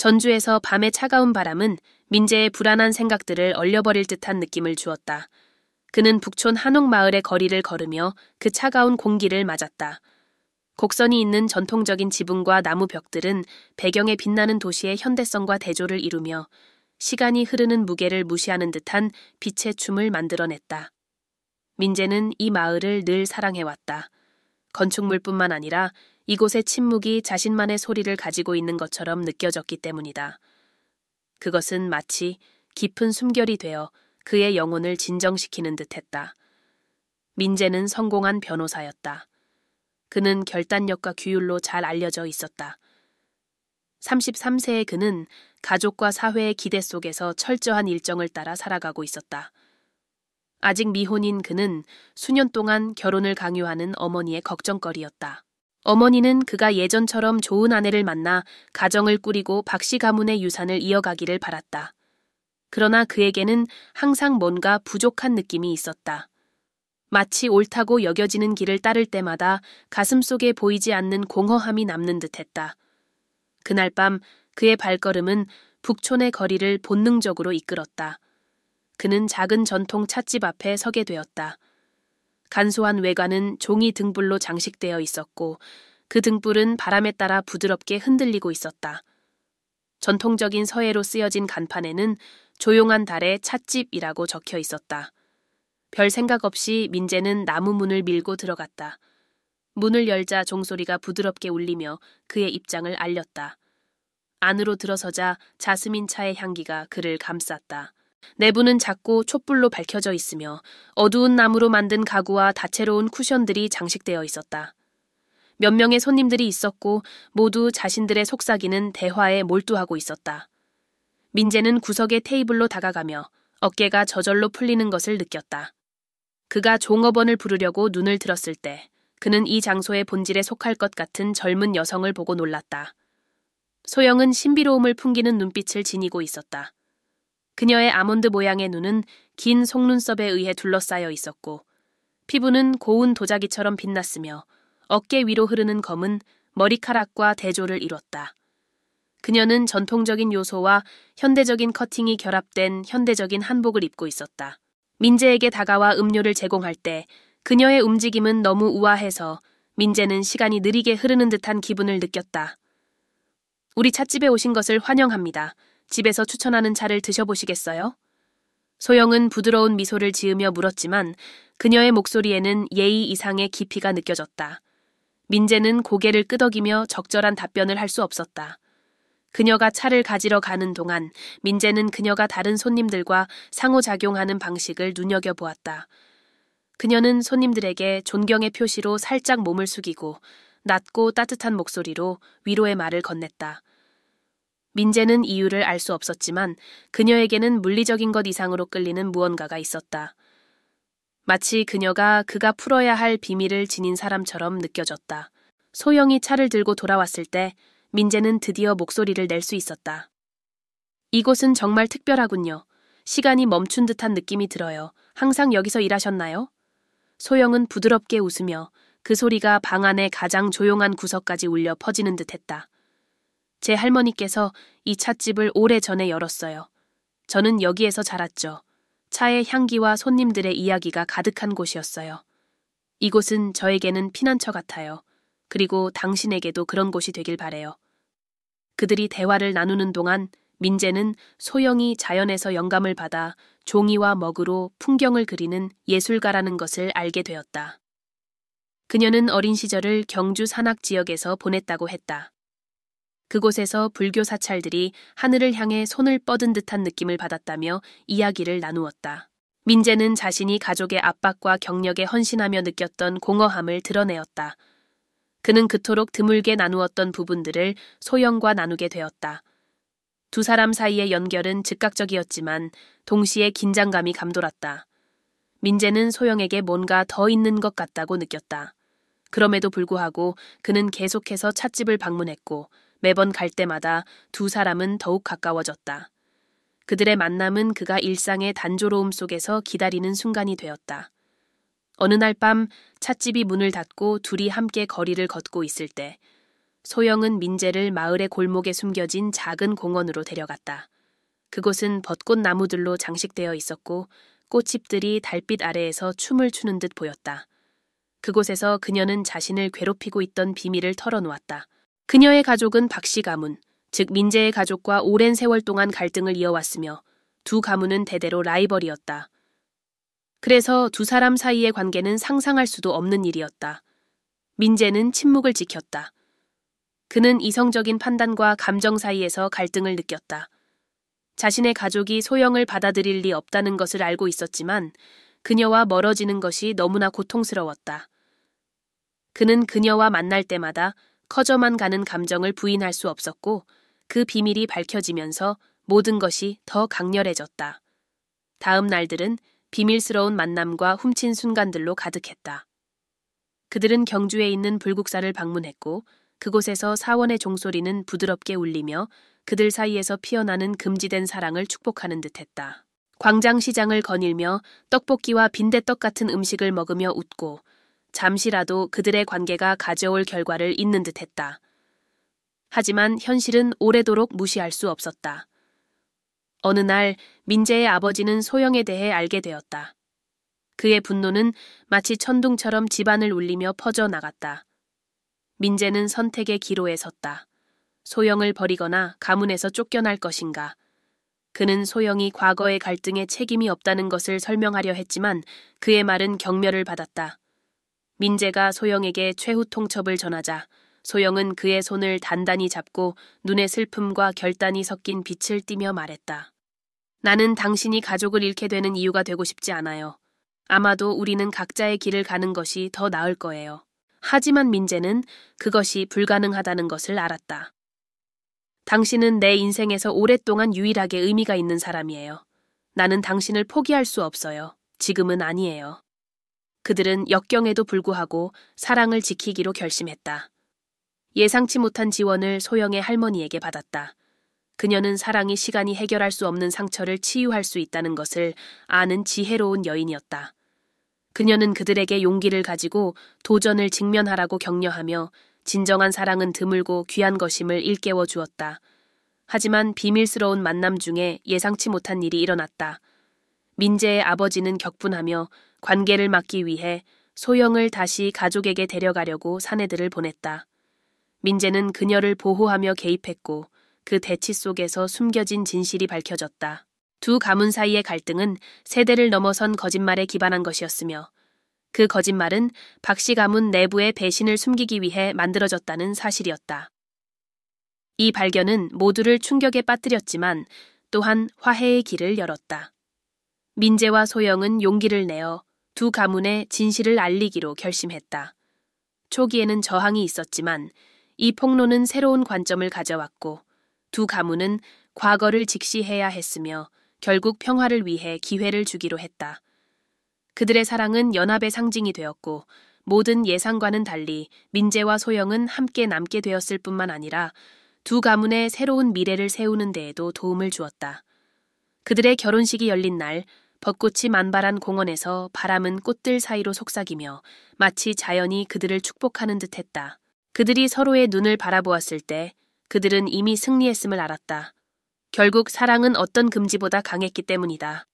전주에서 밤의 차가운 바람은 민재의 불안한 생각들을 얼려버릴 듯한 느낌을 주었다. 그는 북촌 한옥마을의 거리를 걸으며 그 차가운 공기를 맞았다. 곡선이 있는 전통적인 지붕과 나무 벽들은 배경에 빛나는 도시의 현대성과 대조를 이루며 시간이 흐르는 무게를 무시하는 듯한 빛의 춤을 만들어냈다. 민재는 이 마을을 늘 사랑해왔다. 건축물뿐만 아니라 이곳의 침묵이 자신만의 소리를 가지고 있는 것처럼 느껴졌기 때문이다. 그것은 마치 깊은 숨결이 되어 그의 영혼을 진정시키는 듯했다. 민재는 성공한 변호사였다. 그는 결단력과 규율로 잘 알려져 있었다. 33세의 그는 가족과 사회의 기대 속에서 철저한 일정을 따라 살아가고 있었다. 아직 미혼인 그는 수년 동안 결혼을 강요하는 어머니의 걱정거리였다. 어머니는 그가 예전처럼 좋은 아내를 만나 가정을 꾸리고 박씨 가문의 유산을 이어가기를 바랐다. 그러나 그에게는 항상 뭔가 부족한 느낌이 있었다. 마치 옳다고 여겨지는 길을 따를 때마다 가슴속에 보이지 않는 공허함이 남는 듯했다. 그날 밤 그의 발걸음은 북촌의 거리를 본능적으로 이끌었다. 그는 작은 전통 찻집 앞에 서게 되었다. 간소한 외관은 종이 등불로 장식되어 있었고 그 등불은 바람에 따라 부드럽게 흔들리고 있었다. 전통적인 서예로 쓰여진 간판에는 조용한 달의 찻집이라고 적혀 있었다. 별 생각 없이 민재는 나무 문을 밀고 들어갔다. 문을 열자 종소리가 부드럽게 울리며 그의 입장을 알렸다. 안으로 들어서자 자스민 차의 향기가 그를 감쌌다. 내부는 작고 촛불로 밝혀져 있으며 어두운 나무로 만든 가구와 다채로운 쿠션들이 장식되어 있었다. 몇 명의 손님들이 있었고 모두 자신들의 속삭이는 대화에 몰두하고 있었다. 민재는 구석의 테이블로 다가가며 어깨가 저절로 풀리는 것을 느꼈다. 그가 종업원을 부르려고 눈을 들었을 때 그는 이 장소의 본질에 속할 것 같은 젊은 여성을 보고 놀랐다. 소영은 신비로움을 풍기는 눈빛을 지니고 있었다. 그녀의 아몬드 모양의 눈은 긴 속눈썹에 의해 둘러싸여 있었고 피부는 고운 도자기처럼 빛났으며 어깨 위로 흐르는 검은 머리카락과 대조를 이뤘다. 그녀는 전통적인 요소와 현대적인 커팅이 결합된 현대적인 한복을 입고 있었다. 민재에게 다가와 음료를 제공할 때 그녀의 움직임은 너무 우아해서 민재는 시간이 느리게 흐르는 듯한 기분을 느꼈다. 우리 찻집에 오신 것을 환영합니다. 집에서 추천하는 차를 드셔보시겠어요? 소영은 부드러운 미소를 지으며 물었지만 그녀의 목소리에는 예의 이상의 깊이가 느껴졌다. 민재는 고개를 끄덕이며 적절한 답변을 할 수 없었다. 그녀가 차를 가지러 가는 동안 민재는 그녀가 다른 손님들과 상호작용하는 방식을 눈여겨보았다. 그녀는 손님들에게 존경의 표시로 살짝 몸을 숙이고 낮고 따뜻한 목소리로 위로의 말을 건넸다. 민재는 이유를 알 수 없었지만 그녀에게는 물리적인 것 이상으로 끌리는 무언가가 있었다. 마치 그가 풀어야 할 비밀을 지닌 사람처럼 느껴졌다. 소영이 차를 들고 돌아왔을 때 민재는 드디어 목소리를 낼 수 있었다. 이곳은 정말 특별하군요. 시간이 멈춘 듯한 느낌이 들어요. 항상 여기서 일하셨나요? 소영은 부드럽게 웃으며 그 소리가 방 안의 가장 조용한 구석까지 울려 퍼지는 듯했다. 제 할머니께서 이 찻집을 오래전에 열었어요. 저는 여기에서 자랐죠. 차의 향기와 손님들의 이야기가 가득한 곳이었어요. 이곳은 저에게는 피난처 같아요. 그리고 당신에게도 그런 곳이 되길 바래요. 그들이 대화를 나누는 동안 민재는 소영이 자연에서 영감을 받아 종이와 먹으로 풍경을 그리는 예술가라는 것을 알게 되었다. 그녀는 어린 시절을 경주 산악 지역에서 보냈다고 했다. 그곳에서 불교 사찰들이 하늘을 향해 손을 뻗은 듯한 느낌을 받았다며 이야기를 나누었다. 민재는 자신이 가족의 압박과 경력에 헌신하며 느꼈던 공허함을 드러내었다. 그는 그토록 드물게 나누었던 부분들을 소영과 나누게 되었다. 두 사람 사이의 연결은 즉각적이었지만 동시에 긴장감이 감돌았다. 민재는 소영에게 뭔가 더 있는 것 같다고 느꼈다. 그럼에도 불구하고 그는 계속해서 찻집을 방문했고 매번 갈 때마다 두 사람은 더욱 가까워졌다. 그들의 만남은 그가 일상의 단조로움 속에서 기다리는 순간이 되었다. 어느 날 밤 찻집이 문을 닫고 둘이 함께 거리를 걷고 있을 때 소영은 민재를 마을의 골목에 숨겨진 작은 공원으로 데려갔다. 그곳은 벚꽃 나무들로 장식되어 있었고 꽃잎들이 달빛 아래에서 춤을 추는 듯 보였다. 그곳에서 그녀는 자신을 괴롭히고 있던 비밀을 털어놓았다. 그녀의 가족은 박씨 가문, 즉 민재의 가족과 오랜 세월 동안 갈등을 이어왔으며 두 가문은 대대로 라이벌이었다. 그래서 두 사람 사이의 관계는 상상할 수도 없는 일이었다. 민재는 침묵을 지켰다. 그는 이성적인 판단과 감정 사이에서 갈등을 느꼈다. 자신의 가족이 소영을 받아들일 리 없다는 것을 알고 있었지만 그녀와 멀어지는 것이 너무나 고통스러웠다. 그는 그녀와 만날 때마다 커져만 가는 감정을 부인할 수 없었고 그 비밀이 밝혀지면서 모든 것이 더 강렬해졌다. 다음 날들은 비밀스러운 만남과 훔친 순간들로 가득했다. 그들은 경주에 있는 불국사를 방문했고 그곳에서 사원의 종소리는 부드럽게 울리며 그들 사이에서 피어나는 금지된 사랑을 축복하는 듯했다. 광장시장을 거닐며 떡볶이와 빈대떡 같은 음식을 먹으며 웃고 잠시라도 그들의 관계가 가져올 결과를 잊는 듯했다. 하지만 현실은 오래도록 무시할 수 없었다. 어느 날 민재의 아버지는 소영에 대해 알게 되었다. 그의 분노는 마치 천둥처럼 집안을 울리며 퍼져나갔다. 민재는 선택의 기로에 섰다. 소영을 버리거나 가문에서 쫓겨날 것인가. 그는 소영이 과거의 갈등에 책임이 없다는 것을 설명하려 했지만 그의 말은 경멸을 받았다. 민재가 소영에게 최후 통첩을 전하자 소영은 그의 손을 단단히 잡고 눈에 슬픔과 결단이 섞인 빛을 띠며 말했다. 나는 당신이 가족을 잃게 되는 이유가 되고 싶지 않아요. 아마도 우리는 각자의 길을 가는 것이 더 나을 거예요. 하지만 민재는 그것이 불가능하다는 것을 알았다. 당신은 내 인생에서 오랫동안 유일하게 의미가 있는 사람이에요. 나는 당신을 포기할 수 없어요. 지금은 아니에요. 그들은 역경에도 불구하고 사랑을 지키기로 결심했다. 예상치 못한 지원을 소영의 할머니에게 받았다. 그녀는 사랑이 시간이 해결할 수 없는 상처를 치유할 수 있다는 것을 아는 지혜로운 여인이었다. 그녀는 그들에게 용기를 가지고 도전을 직면하라고 격려하며 진정한 사랑은 드물고 귀한 것임을 일깨워 주었다. 하지만 비밀스러운 만남 중에 예상치 못한 일이 일어났다. 민재의 아버지는 격분하며 관계를 막기 위해 소영을 다시 가족에게 데려가려고 사내들을 보냈다. 민재는 그녀를 보호하며 개입했고 그 대치 속에서 숨겨진 진실이 밝혀졌다. 두 가문 사이의 갈등은 세대를 넘어선 거짓말에 기반한 것이었으며 그 거짓말은 박씨 가문 내부의 배신을 숨기기 위해 만들어졌다는 사실이었다. 이 발견은 모두를 충격에 빠뜨렸지만 또한 화해의 길을 열었다. 민재와 소영은 용기를 내어 두 가문의 진실을 알리기로 결심했다. 초기에는 저항이 있었지만 이 폭로는 새로운 관점을 가져왔고 두 가문은 과거를 직시해야 했으며 결국 평화를 위해 기회를 주기로 했다. 그들의 사랑은 연합의 상징이 되었고 모든 예상과는 달리 민재와 소영은 함께 남게 되었을 뿐만 아니라 두 가문의 새로운 미래를 세우는 데에도 도움을 주었다. 그들의 결혼식이 열린 날 벚꽃이 만발한 공원에서 바람은 꽃들 사이로 속삭이며 마치 자연이 그들을 축복하는 듯했다. 그들이 서로의 눈을 바라보았을 때 그들은 이미 승리했음을 알았다. 결국 사랑은 어떤 금지보다 강했기 때문이다.